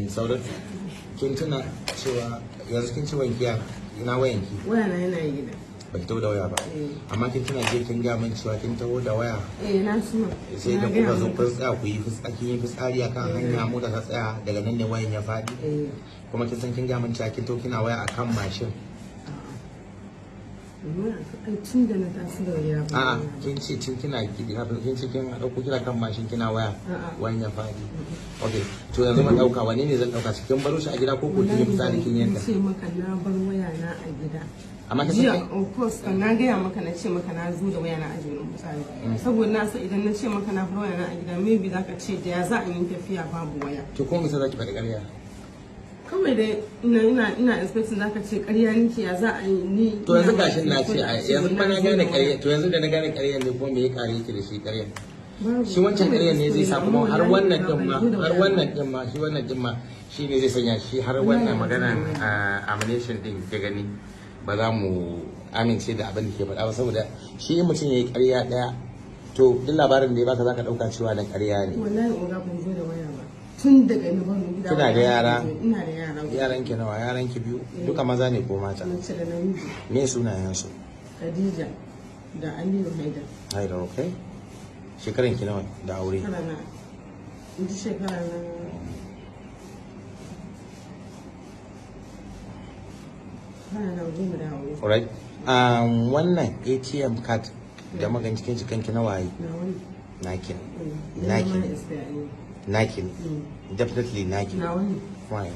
Saudat, kin tuna cewa yanzu kin ci wankiya ina wayanki? Waya na yana gida. Baki taho da waya ba. Amma kin tuna je kin ga min cewa kin taho da waya. Na suna. Sai da kuka zo kun tsaya ku yi fitsari akan hanya mota ta tsaya daga nan ne wayan ya faɗi. Kuma kin san kin ga min cewa kin taho kina waya akan mashin. Tun da na taso da waya ba. A'a, kin ce tun kina kin ce kin dauko kina kan mashin kina waya wayan ya faɗi. Okay, to yanzu mun dauka wani ne zan dauka cikin baro shi a gida ko ko kin yi fitsari kin yanda? Ce maka na bar waya na a gida. Amma ka jiya of course kan na gaya maka na ce maka na zo da waya na a jirin misali saboda na san idan na ce maka na bar waya na a gida maybe zaka ce da ya za a yi tafiya babu waya to ko me sai zaki faɗi ƙarya? Kawai dai ina expecting zaka ce ƙarya nake ya za a yi ni to yanzu gashin na ce yanzu ma na gane ƙarya to yanzu da na gane ƙarya ne ko me ya kare yake da shi ƙarya? Shi wancan ƙarya ne zai sa kuma har wannan din ma shi wannan din ma shi ne zai sanya shi har wannan magana amination din ke gani ba za mu amince da abin da ke faɗa ba saboda shi mutum ya yi ƙarya ɗaya to duk labarin da ya baka zaka ɗauka cewa da ƙarya ne. Wallahi oga ban zo da waya ba tun daga ni ban gida. Kina da yara? Ina da yara. Yaran ki nawa? Yaran ki biyu? Duka maza ne ko mata? Mace da namiji. Me sunayen su? Khadija da Aliyu Haidar. Haidar, okay. Shekaran ki nawa da aure? Shekara na Alright. Wannan ATM card da magan cikin jikanki na waye? Nakin. Nakin. Nakin. Definitely nakin. Fine.